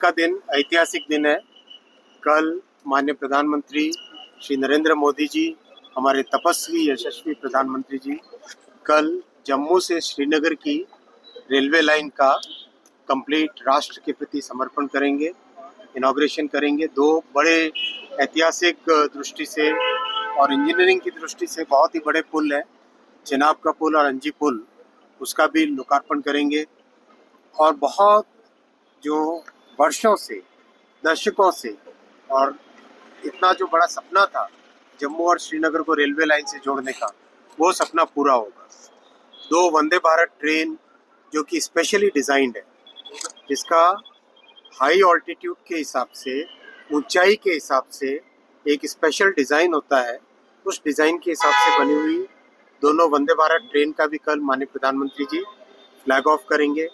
का दिन ऐतिहासिक दिन है। कल माननीय प्रधानमंत्री श्री नरेंद्र मोदी जी, हमारे तपस्वी यशस्वी प्रधानमंत्री जी, कल जम्मू से श्रीनगर की रेलवे लाइन का कंप्लीट राष्ट्र के प्रति समर्पण करेंगे, इनॉग्रेशन करेंगे। दो बड़े ऐतिहासिक दृष्टि से और इंजीनियरिंग की दृष्टि से बहुत ही बड़े पुल हैं, चेनाब का पुल और अंजी पुल, उसका भी लोकार्पण करेंगे। और बहुत जो वर्षों से, दशकों से, और इतना जो बड़ा सपना था जम्मू और श्रीनगर को रेलवे लाइन से जोड़ने का, वो सपना पूरा होगा। दो वंदे भारत ट्रेन जो कि स्पेशली डिज़ाइंड है, जिसका हाई ऑल्टीट्यूड के हिसाब से, ऊंचाई के हिसाब से एक स्पेशल डिज़ाइन होता है, उस डिज़ाइन के हिसाब से बनी हुई दोनों वंदे भारत ट्रेन का भी कल माननीय प्रधानमंत्री जी फ्लैग ऑफ करेंगे।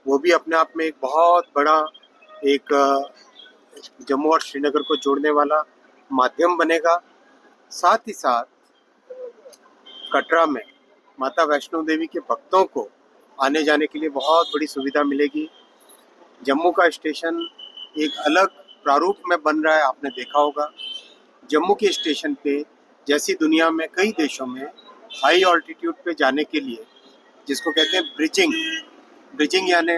वो भी अपने आप में एक बहुत बड़ा एक जम्मू और श्रीनगर को जोड़ने वाला माध्यम बनेगा। साथ ही साथ कटरा में माता वैष्णो देवी के भक्तों को आने जाने के लिए बहुत बड़ी सुविधा मिलेगी। जम्मू का स्टेशन एक अलग प्रारूप में बन रहा है, आपने देखा होगा। जम्मू के स्टेशन पे जैसी दुनिया में कई देशों में हाई ऑल्टीट्यूड पे जाने के लिए, जिसको कहते हैं ब्रिजिंग यानी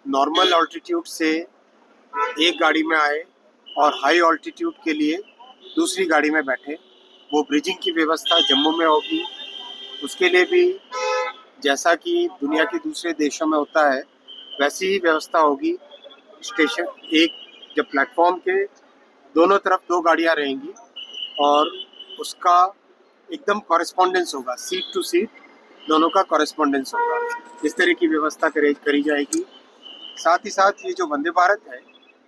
नॉर्मल ऑल्टीट्यूड से एक गाड़ी में आए और हाई ऑल्टीट्यूड के लिए दूसरी गाड़ी में बैठे, वो ब्रिजिंग की व्यवस्था जम्मू में होगी। उसके लिए भी जैसा कि दुनिया के दूसरे देशों में होता है, वैसी ही व्यवस्था होगी। स्टेशन एक, जब प्लेटफॉर्म के दोनों तरफ दो गाड़ियां रहेंगी और उसका एकदम कॉरेस्पॉन्डेंस होगा, सीट टू सीट दोनों का कॉरेस्पॉन्डेंस होगा। इस तरह की व्यवस्था करी जाएगी। साथ ही साथ ये जो वंदे भारत है,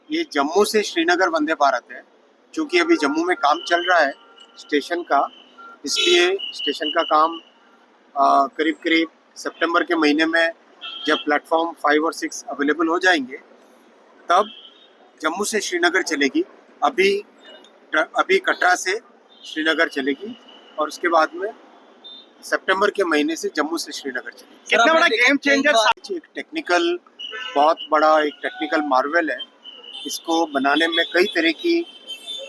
ये जम्मू से श्रीनगर वंदे भारत है। क्योंकि अभी जम्मू में काम चल रहा है स्टेशन का, इसलिए स्टेशन का काम करीब करीब सितंबर के महीने में, जब प्लेटफॉर्म 5 और 6 अवेलेबल हो जाएंगे, तब जम्मू से श्रीनगर चलेगी। अभी कटरा से श्रीनगर चलेगी और उसके बाद में सितंबर के महीने से जम्मू से श्रीनगर चलेगी। कितना बड़ा गेम चेंजर। एक टेक्निकल, बहुत बड़ा एक टेक्निकल मार्वल है। इसको बनाने में कई तरह की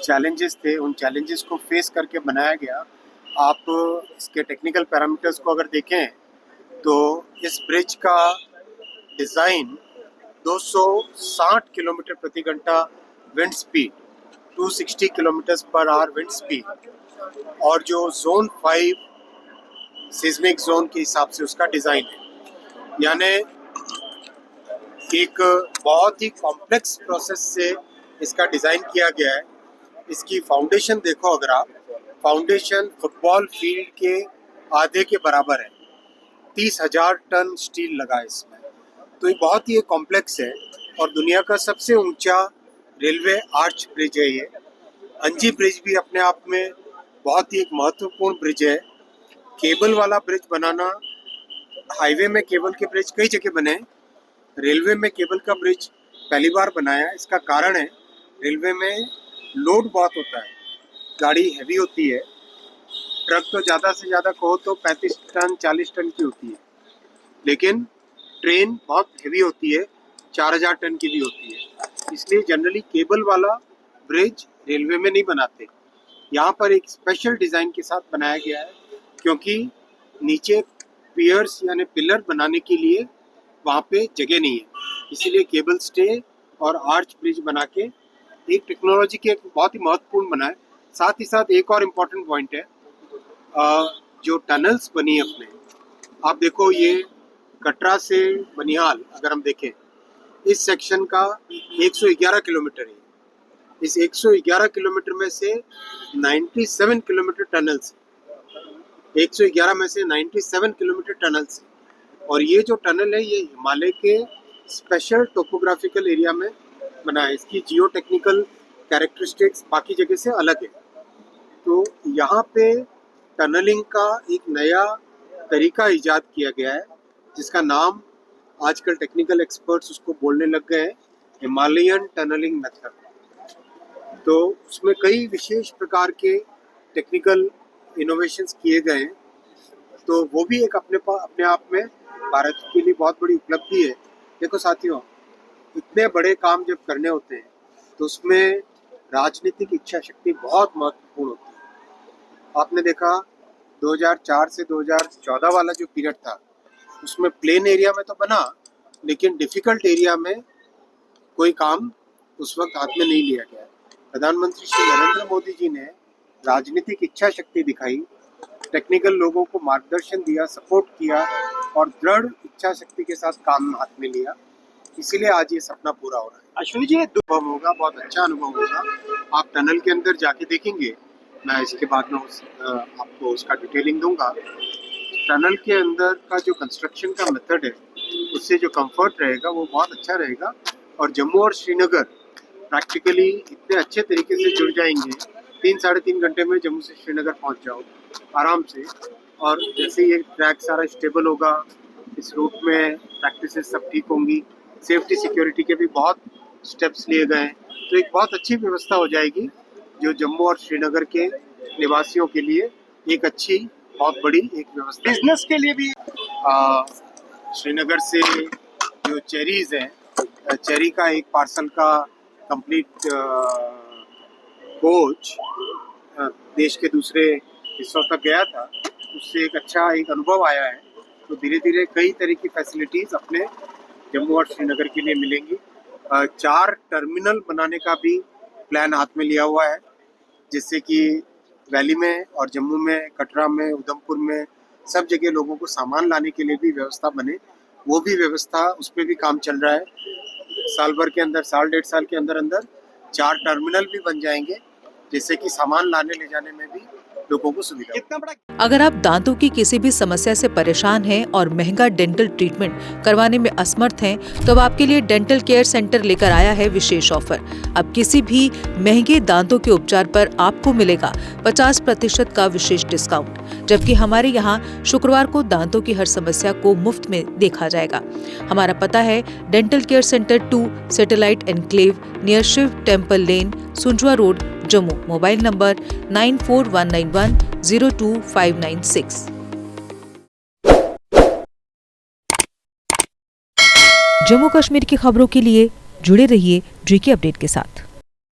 चैलेंजेस थे, उन चैलेंजेस को फेस करके बनाया गया। आप इसके टेक्निकल पैरामीटर्स को अगर देखें तो इस ब्रिज का डिज़ाइन 260 किलोमीटर प्रति घंटा wind speed, 260 kilometre per hour wind speed, और जो जोन 5 सिस्मिक जोन के हिसाब से उसका डिज़ाइन है। यानी एक बहुत ही कॉम्प्लेक्स प्रोसेस से इसका डिज़ाइन किया गया है। इसकी फाउंडेशन देखो, अगर आप, फाउंडेशन फुटबॉल फील्ड के आधे के बराबर है। 30,000 टन स्टील लगा है इसमें। तो ये बहुत ही कॉम्प्लेक्स है और दुनिया का सबसे ऊंचा रेलवे आर्च ब्रिज है ये। अंजी ब्रिज भी अपने आप में बहुत ही एक महत्वपूर्ण ब्रिज है। केबल वाला ब्रिज बनाना, हाईवे में केबल के ब्रिज कई जगह बने, रेलवे में केबल का ब्रिज पहली बार बनाया। इसका कारण है, रेलवे में लोड बहुत होता है, गाड़ी हैवी होती है। ट्रक तो ज़्यादा से ज़्यादा कहो तो 35 टन 40 टन की होती है, लेकिन ट्रेन बहुत हैवी होती है, 4000 टन की भी होती है। इसलिए जनरली केबल वाला ब्रिज रेलवे में नहीं बनाते। यहाँ पर एक स्पेशल डिज़ाइन के साथ बनाया गया है, क्योंकि नीचे पियर्स यानी पिलर बनाने के लिए वहाँ पे जगह नहीं है, इसीलिए केबल स्टे और आर्च ब्रिज बना के एक टेक्नोलॉजी के बहुत ही महत्वपूर्ण बना है। साथ ही साथ एक और इम्पोर्टेंट पॉइंट है, जो टनल्स बनी अपने, आप देखो, ये कटरा से बनिहाल अगर हम देखें, इस सेक्शन का 111 किलोमीटर है। इस 111 किलोमीटर में से 97 किलोमीटर टनल्स, 111 में से 97 किलोमीटर टनल्स। और ये जो टनल है, ये हिमालय के स्पेशल टोपोग्राफिकल एरिया में बना है। इसकी जियो टेक्निकल कैरेक्टरिस्टिक्स बाकी जगह से अलग है। तो यहाँ पे टनलिंग का एक नया तरीका इजाद किया गया है, जिसका नाम आजकल टेक्निकल एक्सपर्ट्स उसको बोलने लग गए हैं, हिमालयन टनलिंग मेथड। तो उसमें कई विशेष प्रकार के टेक्निकल इनोवेशंस किए गए हैं। तो वो भी एक अपने आप में भारत के लिए बहुत बड़ी उपलब्धि है। देखो साथियों, इतने बड़े काम जब करने होते हैं तो उसमें राजनीतिक इच्छा शक्ति बहुत महत्वपूर्ण होती है। आपने देखा 2004 से 2014 वाला जो पीरियड था उसमें प्लेन एरिया में तो बना, लेकिन डिफिकल्ट एरिया में कोई काम उस वक्त हाथ में नहीं लिया गया। प्रधानमंत्री श्री नरेंद्र मोदी जी ने राजनीतिक इच्छा शक्ति दिखाई, टेक्निकल लोगों को मार्गदर्शन दिया, सपोर्ट किया और दृढ़ इच्छा शक्ति के साथ काम हाथ में लिया, इसीलिए आज ये सपना पूरा हो रहा है। अश्विनी जी, अनुभव होगा, बहुत अच्छा अनुभव होगा। आप टनल के अंदर जाके देखेंगे, मैं इसके बाद में आपको उसका डिटेलिंग दूंगा। टनल के अंदर का जो कंस्ट्रक्शन का मेथड है उससे जो कंफर्ट रहेगा वो बहुत अच्छा रहेगा और जम्मू और श्रीनगर प्रैक्टिकली इतने अच्छे तरीके से जुड़ जाएंगे, 3-3.5 घंटे में जम्मू से श्रीनगर पहुंच जाओ आराम से। और जैसे ये ट्रैक सारा स्टेबल होगा, इस रूट में प्रैक्टिसेस सब ठीक होंगी, सेफ्टी सिक्योरिटी के भी बहुत स्टेप्स लिए गए हैं, तो एक बहुत अच्छी व्यवस्था हो जाएगी जो जम्मू और श्रीनगर के निवासियों के लिए एक अच्छी बहुत बड़ी एक व्यवस्था। बिजनेस के लिए भी श्रीनगर से जो चेरीज हैं, चेरी का एक पार्सल का कंप्लीट कोच देश के दूसरे हिस्सों तक गया था, उससे एक अच्छा एक अनुभव आया है। तो धीरे धीरे कई तरह की फैसिलिटीज़ अपने जम्मू और श्रीनगर के लिए मिलेंगी। 4 टर्मिनल बनाने का भी प्लान हाथ में लिया हुआ है, जिससे कि वैली में और जम्मू में, कटरा में, उधमपुर में सब जगह लोगों को सामान लाने के लिए भी व्यवस्था बने। वो भी व्यवस्था, उस पर भी काम चल रहा है। साल भर के अंदर, 1.5 साल के अंदर अंदर 4 टर्मिनल भी बन जाएंगे, जिससे कि सामान लाने ले जाने में भी लोगों को सुविधा। कितना बड़ा। अगर आप दांतों की किसी भी समस्या से परेशान हैं और महंगा डेंटल ट्रीटमेंट करवाने में असमर्थ हैं, तो अब आपके लिए डेंटल केयर सेंटर लेकर आया है विशेष ऑफर। अब किसी भी महंगे दांतों के उपचार पर आपको मिलेगा 50% का विशेष डिस्काउंट, जबकि हमारे यहाँ शुक्रवार को दांतों की हर समस्या को मुफ्त में देखा जाएगा। हमारा पता है dental care centre 2, satellite enclave, near Shiv temple lane, Sunjwan road, Jammu. Mobile number 9419102596। Jammu Kashmir की खबरों के लिए जुड़े रहिए GK अपडेट के साथ।